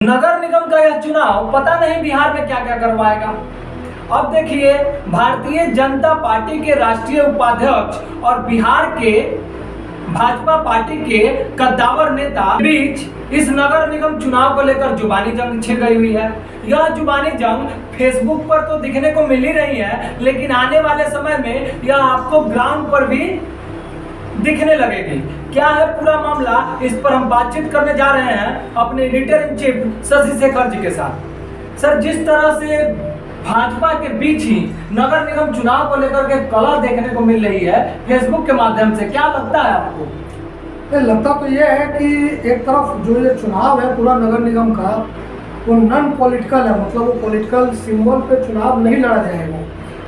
नगर निगम का यह चुनाव पता नहीं बिहार में क्या क्या करवाएगा। अब देखिए, भारतीय जनता पार्टी के राष्ट्रीय उपाध्यक्ष और बिहार के भाजपा पार्टी के कद्दावर नेता बीच इस नगर निगम चुनाव को लेकर जुबानी जंग छिड़ गई हुई है। यह जुबानी जंग फेसबुक पर तो दिखने को मिल ही रही है, लेकिन आने वाले समय में यह आपको ग्राउंड पर भी दिखने लगेगी। क्या है पूरा मामला, इस पर हम बातचीत करने जा रहे हैं अपने editor in chief Shashi Shekhar ji के साथ। सर, जिस तरह से भाजपा के बीच ही नगर निगम चुनाव को लेकर के कलह देखने को मिल रही है फेसबुक के माध्यम से, क्या लगता है आपको? लगता तो ये है कि एक तरफ जो ये चुनाव है पूरा नगर निगम का, वो नॉन पॉलिटिकल है, मतलब वो पॉलिटिकल सिंबल पे चुनाव नहीं लड़ा जाएगा,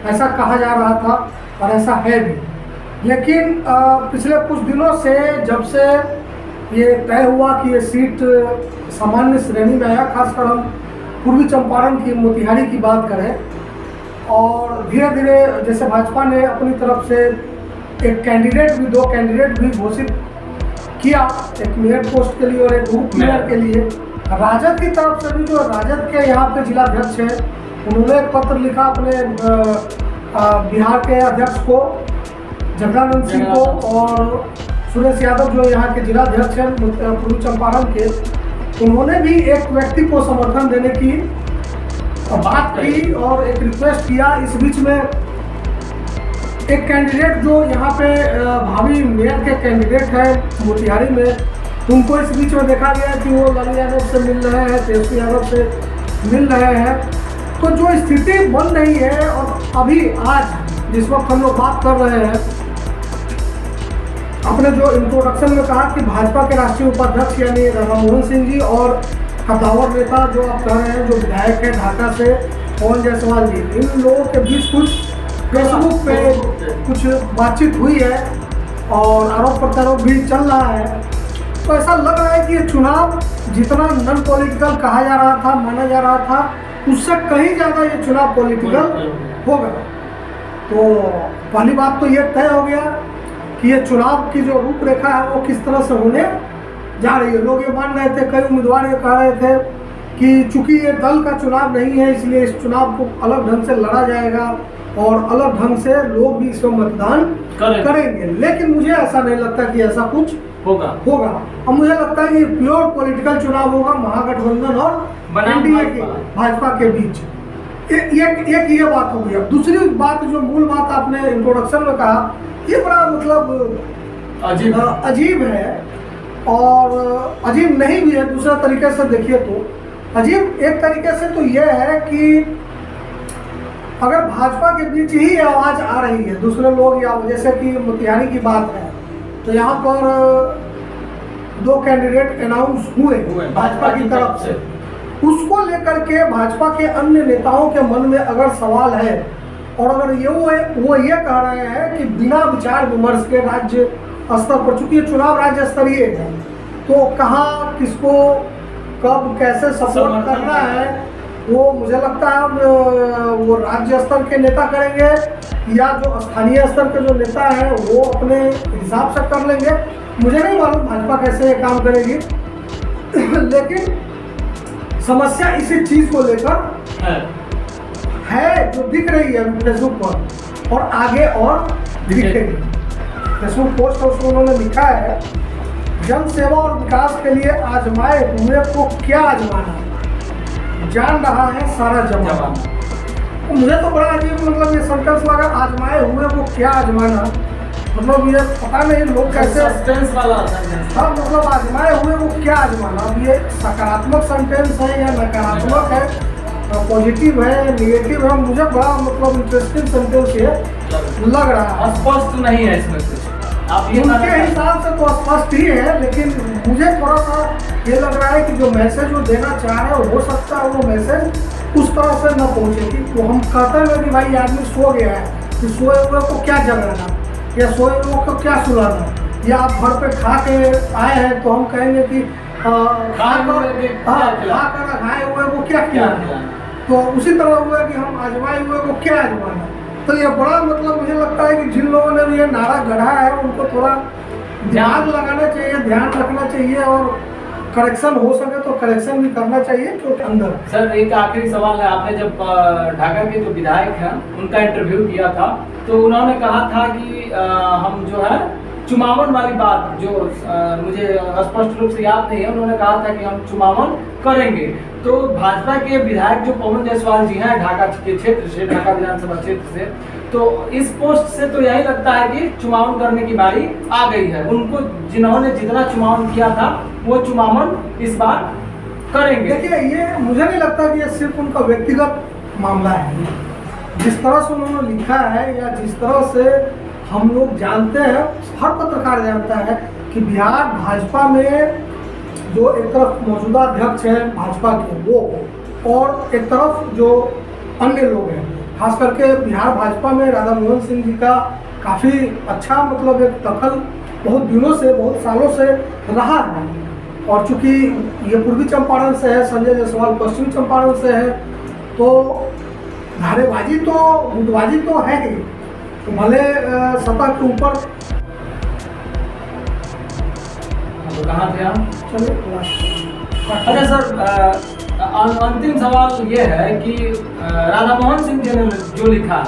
ऐसा कहा जा रहा था और ऐसा है भी। लेकिन पिछले कुछ दिनों से जब से ये तय हुआ कि ये सीट सामान्य श्रेणी में आया, खासकर हम पूर्वी चंपारण की मोतिहारी की बात करें, और धीरे धीरे जैसे भाजपा ने अपनी तरफ से एक कैंडिडेट भी, दो कैंडिडेट भी घोषित किया, एक मेयर पोस्ट के लिए और एक उप मेयर के लिए। राजद की तरफ से भी, जो राजद के यहाँ पे जिलाध्यक्ष हैं, उन्होंने एक पत्र लिखा अपने बिहार के अध्यक्ष को, जगदानंद सिंह को, और सुरेश यादव जो यहाँ के जिलाध्यक्ष हैं पूर्वी चंपारण के, उन्होंने भी एक व्यक्ति को समर्थन देने की बात की और एक रिक्वेस्ट किया। इस बीच में एक कैंडिडेट जो यहाँ पे भावी मेयर के कैंडिडेट हैं मोतिहारी में, उनको इस बीच में देखा गया कि वो लालू यादव से मिल रहे हैं, तेजस्वी यादव से मिल रहे हैं। तो जो स्थिति बन रही है, और अभी आज जिस वक्त हम लोग बात कर रहे हैं, अपने जो इंट्रोडक्शन में कहा कि भाजपा के राष्ट्रीय उपाध्यक्ष यानी राधामोहन सिंह जी और कद्दावर नेता जो आप कह रहे हैं, जो विधायक है ढाका से पवन जायसवाल जी, इन लोगों के बीच कुछ फेसबुक पे कुछ बातचीत हुई है और आरोप प्रत्यारोप भी चल रहा है। तो ऐसा लग रहा है कि ये चुनाव जितना नॉन पॉलिटिकल कहा जा रहा था, माना जा रहा था, उससे कहीं ज़्यादा ये चुनाव पॉलिटिकल होगा। तो पहली बात तो ये तय हो गया कि ये चुनाव की जो रूपरेखा है वो किस तरह से होने जा रही है। लोग ये मान रहे थे, कई उम्मीदवार ये कह रहे थे कि चूंकि ये दल का चुनाव नहीं है, इसलिए इस चुनाव को अलग ढंग से लड़ा जाएगा और अलग ढंग से लोग भी इसमें मतदान करेंगे। लेकिन मुझे ऐसा नहीं लगता कि ऐसा कुछ होगा। अब मुझे लगता है कि प्योर पॉलिटिकल चुनाव होगा महागठबंधन और एनडीए के, भाजपा के बीच। एक ये बात हो गई। अब दूसरी बात, जो मूल बात आपने इंट्रोडक्शन में कहा, ये बड़ा मतलब अजीब है, और अजीब नहीं भी है दूसरा तरीके से देखिए तो। अजीब एक तरीके से तो यह है कि अगर भाजपा के बीच ही आवाज़ आ रही है, दूसरे लोग, या जैसे कि मोतिहारी की बात है, तो यहाँ पर दो कैंडिडेट अनाउंस हुए भाजपा की तरफ से, उसको लेकर के भाजपा के अन्य नेताओं के मन में अगर सवाल है, और अगर वो ये कह रहे हैं कि बिना विचार विमर्श के राज्य स्तर पर, चूंकि ये चुनाव राज्य स्तरीय है, तो कहाँ किसको कब कैसे सपोर्ट करना है, वो मुझे लगता है वो राज्य स्तर के नेता करेंगे, या जो स्थानीय स्तर के जो नेता हैं वो अपने हिसाब से कर लेंगे। मुझे नहीं मालूम भाजपा कैसे ये काम करेगी, लेकिन समस्या इसी चीज़ को लेकर है जो दिख रही है फेसबुक पर, और आगे और दिखेगी। फेसबुक पोस्ट उसमें उन्होंने लिखा है, जन सेवा और विकास के लिए आजमाए हुए को क्या आजमाना, जान रहा है सारा जमाना। तो मुझे तो बड़ा अजीब मतलब ये सेंटेंस लगा, आजमाए हुए को क्या आजमाना, मतलब ये पता नहीं लोग कैसे वाला। हाँ, मतलब आजमाए हुए को क्या आजमाना। अब ये सकारात्मक सेंटेंस है या नकारात्मक है, पॉजिटिव है, नेगेटिव है, मुझे बड़ा मतलब इंटरेस्टिंग सेंटेंस ये लग रहा है। स्पष्ट नहीं है इसमें कुछ, आप उनके हिसाब से तो स्पष्ट ही है, लेकिन मुझे थोड़ा सा ये लग रहा है कि जो मैसेज वो देना चाह रहे हैं, हो सकता है वो मैसेज उस तरह से न पहुँचे कि वो हम कहते हैं कि भाई आदमी सो गया है, कि सोए हुए को क्या जगाना, या सोए हुए को क्या सुलाना, या आप घर पे खा के आए हैं तो हम कहेंगे कि खाए हुए को क्या खिलाना। तो उसी तरह हुआ कि हम आजमाए हुए को क्या आजमाना। तो ये बड़ा मतलब मुझे लगता है कि जिन लोगों ने भी ये नारा गढ़ा है, उनको थोड़ा ध्यान लगाना चाहिए, ध्यान रखना चाहिए, और करेक्शन हो सके तो करेक्शन भी करना चाहिए, क्योंकि अंदर सर एक आखिरी सवाल है, आपने जब ढाका के जो विधायक हैं उनका इंटरव्यू किया था तो उन्होंने कहा था कि हम जो है चुमावन वाली बात जो मुझे स्पष्ट रूप से याद नहीं है, उन्होंने कहा था कि हम चुमावन करेंगे। तो भाजपा के विधायक जो पवन जायसवाल जी हैं ढाका के क्षेत्र से, ढाका विधानसभा क्षेत्र से, तो इस पोस्ट से तो यही लगता है कि चुमावन करने की बारी आ गई है। उनको जिन्होंने जितना चुमावन किया था वो चुमावन इस बार करेंगे। देखिए, ये मुझे नहीं लगता कि ये सिर्फ उनका व्यक्तिगत मामला है। जिस तरह से उन्होंने लिखा है या जिस तरह से हम लोग जानते हैं, हर पत्रकार जानता है कि बिहार भाजपा में जो एक तरफ मौजूदा अध्यक्ष हैं भाजपा के वो, और एक तरफ जो अन्य लोग हैं, खास करके बिहार भाजपा में राधा मोहन सिंह जी का काफ़ी अच्छा मतलब एक दखल बहुत दिनों से, बहुत सालों से रहा है। और चूंकि ये पूर्वी चंपारण से है, संजय जायसवाल पश्चिमी चंपारण से है, तो धारेबाजी तो गुटबाजी तो है ही, तो भले सत्ता के ऊपर। तो कहाँ थे हम? चलिए, अच्छा सर, अंतिम सवाल ये है कि राधा मोहन सिंह जी ने जो लिखा,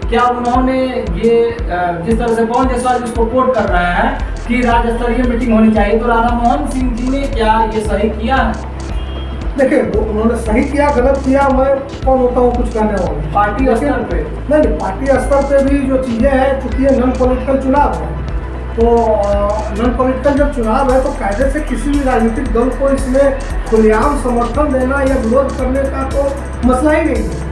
क्या उन्होंने ये जिस तरह से पवन जायसवाल जिसको कोट कर रहे हैं कि राज्य स्तरीय मीटिंग होनी चाहिए, तो राधा मोहन सिंह जी ने क्या ये सही किया है? देखिए, वो उन्होंने सही किया गलत किया, मैं कौन होता हूँ कुछ कहने वाला। पार्टी स्तर पे नहीं, पार्टी स्तर पे भी जो चीज़ें हैं, चूँकि ये नॉन पॉलिटिकल चुनाव है, तो नॉन पॉलिटिकल जब चुनाव है तो कायदे से किसी भी राजनीतिक दल को इसमें खुलेआम समर्थन देना या विरोध करने का तो मसला ही नहीं है।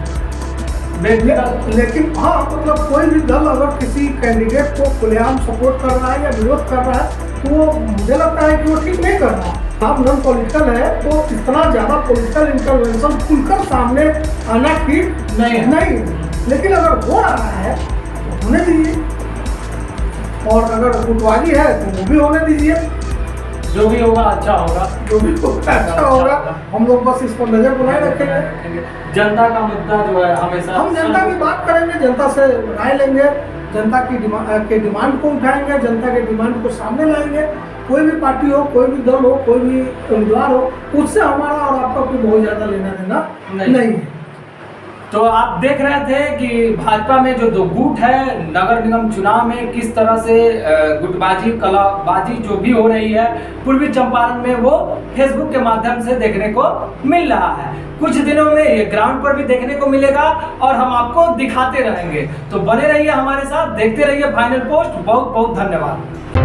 लेकिन हाँ, मतलब कोई भी दल अगर किसी कैंडिडेट को खुलेआम सपोर्ट कर रहा है या विरोध कर रहा है तो वो मुझे लगता है कि वो ठीक नहीं कर रहा। अब नॉन पॉलिटिकल है तो इतना ज़्यादा पॉलिटिकल इंटरवेंशन खुलकर सामने आना ठीक नहीं, लेकिन अगर हो रहा है तो होने दीजिए, और अगर गुटबाजी है तो वो भी होने दीजिए। जो भी होगा अच्छा होगा, जो भी होगा अच्छा होगा। हम लोग बस इस पर नजर बनाए रखेंगे। जनता का मुद्दा जो है हमेशा हम जनता की बात करेंगे, जनता से राय लेंगे, जनता की डिमांड को उठाएंगे, जनता के डिमांड को सामने लाएंगे। कोई भी पार्टी हो, कोई भी दल हो, कोई भी उम्मीदवार हो, उससे हमारा और आपका कोई बहुत ज़्यादा लेना देना नहीं है। तो आप देख रहे थे कि भाजपा में जो दो गुट है नगर निगम चुनाव में किस तरह से गुटबाजी कलाबाजी जो भी हो रही है पूर्वी चंपारण में, वो फेसबुक के माध्यम से देखने को मिल रहा है। कुछ दिनों में ये ग्राउंड पर भी देखने को मिलेगा और हम आपको दिखाते रहेंगे। तो बने रहिए हमारे साथ, देखते रहिए फाइनल पोस्ट। बहुत बहुत धन्यवाद।